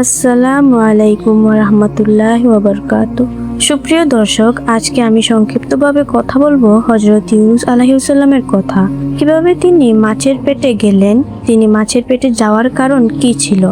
আসসালামু আলাইকুম ওয়া বারাকাতুহু। সুপ্রিয় দর্শক, আজকে আমি সংক্ষিপ্তভাবে কথা বলবো হযরত ইউনূস আলাইহিস সালামের কথা। কিভাবে তিনি মাছের পেটে গেলেন, তিনি মাছের পেটে যাওয়ার কারণ কি ছিল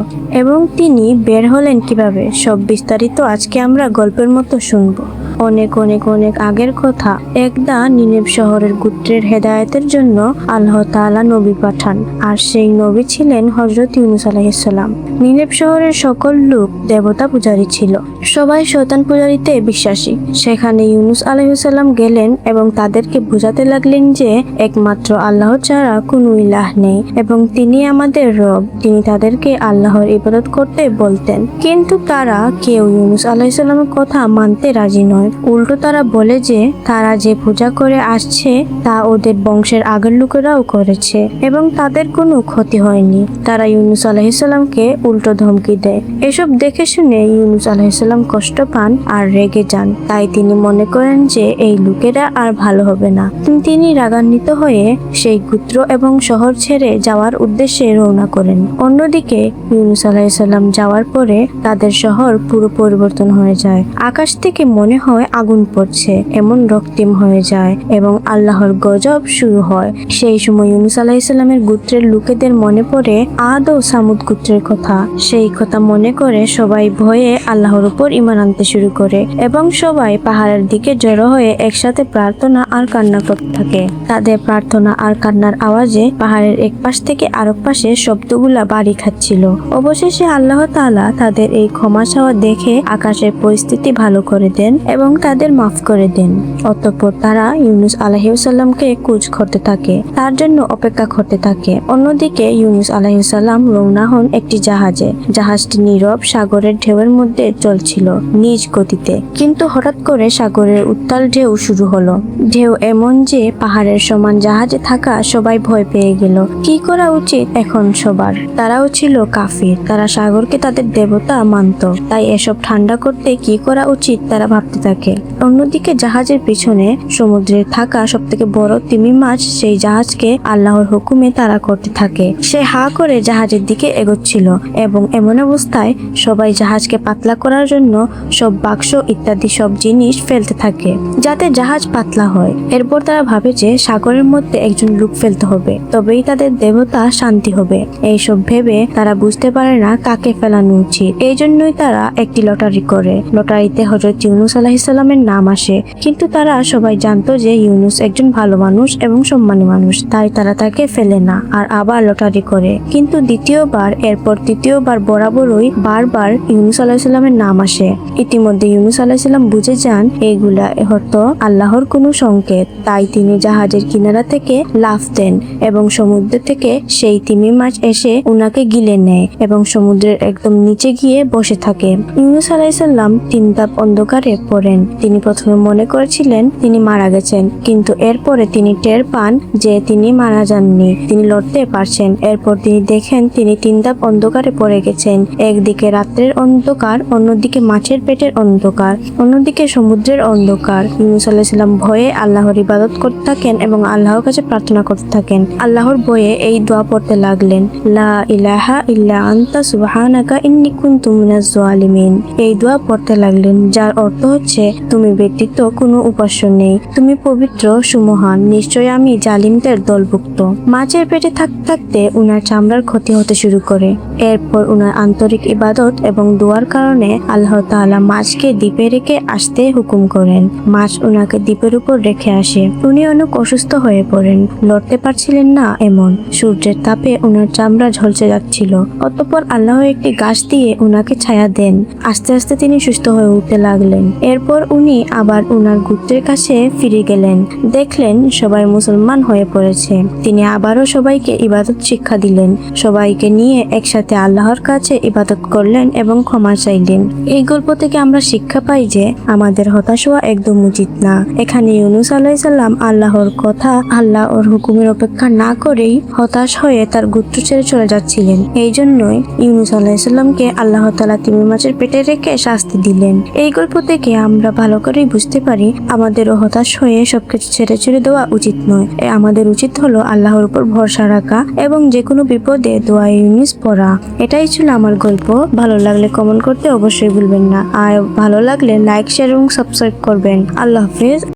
এবং তিনি বের হলেন কিভাবে, সব বিস্তারিত আজকে আমরা গল্পের মতো শুনবো। অনেক অনেক অনেক আগের কথা। একদা নিনেভ শহরের গোত্রের হেদায়েতের জন্য আল্লাহ তাআলা নবী পাঠান, আর সেই নবী ছিলেন হযরত ইউনূস আলাইহিস সালাম। নিনেভ শহরের সকল লোক দেবতা পূজারী ছিল, সবাই শয়তান পূজারীতে বিশ্বাসী। সেখানে ইউনূস আলাইহিস সালাম গেলেন এবং তাদেরকে বোঝাতে লাগলেন যে একমাত্র আল্লাহ ছাড়া কোনো ইলাহ নেই এবং তিনি আমাদের রব। তিনি তাদেরকে আল্লাহর ইবাদত করতে বলতেন, কিন্তু তারা কেউ ইউনূস আলাইহিস সালামের কথা মানতে রাজি নয়। উল্টো তারা বলে যে তারা যে পূজা করে আসছে তা ওদের বংশের আগের লোকেরাও করেছে এবং তাদের কোনো ক্ষতি হয়নি। তারা ইউনূস আলাইহিস সালামকে উল্টো ধমকি দেয়। এসব দেখে শুনে ইউনূস আলাইহিস সালাম কষ্ট পান আর রেগে যান। তাই তিনি মনে করেন যে এই লোকেরা আর ভালো হবে না। তিনি রাগান্বিত হয়ে সেই গোত্র এবং শহর ছেড়ে যাওয়ার উদ্দেশ্যে রওনা করেন। অন্যদিকে ইউনূস আলাইহিস সালাম যাওয়ার পরে তাদের শহর পুরো পরিবর্তন হয়ে যায়। আকাশ থেকে মনে হয় আগুন পড়ছে, এমন রক্তিম হয়ে যায় এবং আল্লাহর গজব শুরু হয়। সেই সময় ইউনূস আলাইহিস সালামের গোত্রের লোকেদের মনে পড়ে আদ ও সামুদ গোত্রের কথা। সেই কথা মনে করে সবাই ভয়ে আল্লাহর উপর ঈমান আনতে শুরু করে এবং সবাই পাহাড়ের দিকে জড়ো হয়ে একসাথে প্রার্থনা আর কান্না করতে থাকে। তাদের প্রার্থনা আর কান্নার আওয়াজে পাহাড়ের এক পাশ থেকে আরেক পাশে শব্দগুলা বাড়ি খাচ্ছিল। অবশেষে আল্লাহ তাআলা তাদের এই ক্ষমা চাওয়া দেখে আকাশের পরিস্থিতি ভালো করে দেন এবং তাদের মাফ করে দেন। অতঃপর তারা ইউনূস আলাইহিস সালামকে খোঁজ করতে থাকে, তার জন্য অপেক্ষা করতে থাকে। অন্যদিকে ইউনূস আলাইহিস সালাম রওনা হন একটি জাহাজে। জাহাজটি নীরব সাগরের ঢেউয়ের মধ্যে চলছিল নিজ গতিতে, কিন্তু হঠাৎ করে সাগরের উত্তাল ঢেউ শুরু হলো। ঢেউ এমন যে পাহাড়ের সমান জাহাজে থাকা সবাই ভয় পেয়ে গেল। কি করা উচিত এখন সবার? তারাও ছিল কাফির, তারা সাগরকে তাদের দেবতা মানত। তাই এসব ঠান্ডা করতে কি করা উচিত তারা ভাবতে থাকে। অন্যদিকে জাহাজের পিছনে সমুদ্রে থাকা সবথেকে বড় তিমি মাছ সেই জাহাজকে আল্লাহর হুকুমে তাড়া করতে থাকে। সে হা করে জাহাজের দিকে এগোচ্ছিল এবং এমন অবস্থায় সবাই জাহাজকে পাতলা করার জন্য সব বাক্স ইত্যাদি সব জিনিস ফেলতে থাকে যাতে জাহাজ পাতলা হয়। এরপর তারা ভাবে যে সাগরের মধ্যে একজন লোক ফেলতে হবে, তবেই তাদের দেবতা শান্তি হবে। এইসব ভেবে তারা বুঝতে পারে না কাকে ফেলানো উচিত। এই জন্যই তারা একটি লটারি করে। লটারিতে হযরত ইউনূস আলাইহিস সালামের নাম আসে, কিন্তু তারা সবাই জানতো যে ইউনূস একজন ভালো মানুষ এবং সম্মানী মানুষ, তাই তারা তাকে ফেলে না আর আবার লটারি করে। কিন্তু দ্বিতীয়বার, এরপর তৃতীয়বার বরাবরই বারবার ইউনূস আলাইহিস সালামের নাম আসে। ইতিমধ্যে ইউনূস আলাইহিস সালাম বুঝে যান এইগুলা হয়তো আল্লাহর কোনো সংকেত। তাই তিনি জাহাজের কিনারা থেকে লাফ দেন এবং সমুদ্র থেকে সেই তিমি মাছ এসে উনাকে গিলে নেয় এবং সমুদ্রের একদম নিচে গিয়ে বসে থাকে। ইউনূস আলাইহিস সালাম 3 ধাপ অন্ধকারে পড়েন। তিনি প্রথমে মনে করেছিলেন তিনি মারা গেছেন, কিন্তু এরপরে তিনি টের পান যে তিনি মারা যাননি, তিনি লড়তে পারছেন। এরপর তিনি দেখেন তিনি 3 ধাপ অন্ধকারে পড়ে গেছেন। একদিকে রাত্রের অন্ধকার, অন্যদিকে মাছের পেটের অন্ধকার, অন্যদিকে সমুদ্রের অন্ধকার। ইউনূস আলাইহিস সালাম ভয়ে আল্লাহর ইবাদত করতে থাকেন এবং আল্লাহর কাছে প্রার্থনা করতে থাকেন। আল্লাহর ভয়ে এই দোয়া পড়তে লাগলেন, লা ইলাহা ইল্লা আনতা সুবহানাকা ইন্নী কুনতু মিনাজ জালিমিন। এই দোয়া পড়তে লাগলেন, যার অর্থ হচ্ছে তুমি ব্যতীত কোনো উপাস্য নেই, তুমি পবিত্র সুমহান, নিশ্চয় আমি জালিমদের দলভুক্ত। মাছের পেটে থাকতে থাকতে উনার চামড়ার ক্ষতি হতে শুরু করে। এরপর উনার আন্তরিক ইবাদত এবং দোয়ার কারণে আল্লাহ তাআলা মাছকে দ্বীপে রেখে আসতে হুকুম করেন। মাছ উনাকে দ্বীপের উপর রেখে আসে। উনি অনেক অসুস্থ হয়ে পড়েন, লড়তে পারছিলেন না এমন। সূর্যের তাপে উনার চামড়া ঝলসে যাচ্ছিল। অতঃপর আল্লাহ একটি গাছ দিয়ে উনাকে ছায়া দেন। আস্তে আস্তে তিনি সুস্থ হয়ে উঠতে লাগলেন। এরপর উনি আবার উনার গোত্রের কাছে ফিরে গেলেন। দেখলেন সবাই মুসলমান হয়ে পড়েছে। তিনি আবারও সবাইকে ইবাদত শিক্ষা দিলেন। সবাইকে নিয়ে একসাথে আল্লাহর কাছে ইবাদত করলেন এবং ক্ষমা চাইলেন। এই গল্প থেকে আমরা শিক্ষা পাই যে আমাদের হতাশ হওয়া একদম উচিত না। এখানে ইউনূস আলাইহিস সালাম আল্লাহর কথা, আল্লাহর হুকুমের অপেক্ষা না করেই হতাশ হয়ে তার গোত্র ছেড়ে চলে যাচ্ছিলেন। এই জন্যই ইউনূস আলাইহিস সালামকে আল্লাহ তাআলা তিমি মাছের পেটে রেখে শাস্তি দিলেন। এই গল্প থেকে আমরা আমরা ভালো করেই বুঝতে পারি আমাদেরও হতাশ হয়ে সবকিছু ছেড়ে ছেড়ে দেওয়া উচিত নয়। আমাদের উচিত হলো আল্লাহর উপর ভরসা রাখা এবং যে কোনো বিপদে দোয়া ইউনুস পড়া। এটাই ছিল আমার গল্প। ভালো লাগলে কমেন্ট করতে অবশ্যই ভুলবেন না, আর ভালো লাগলে লাইক, শেয়ার এবং সাবস্ক্রাইব করবেন। আল্লাহ হাফেজ।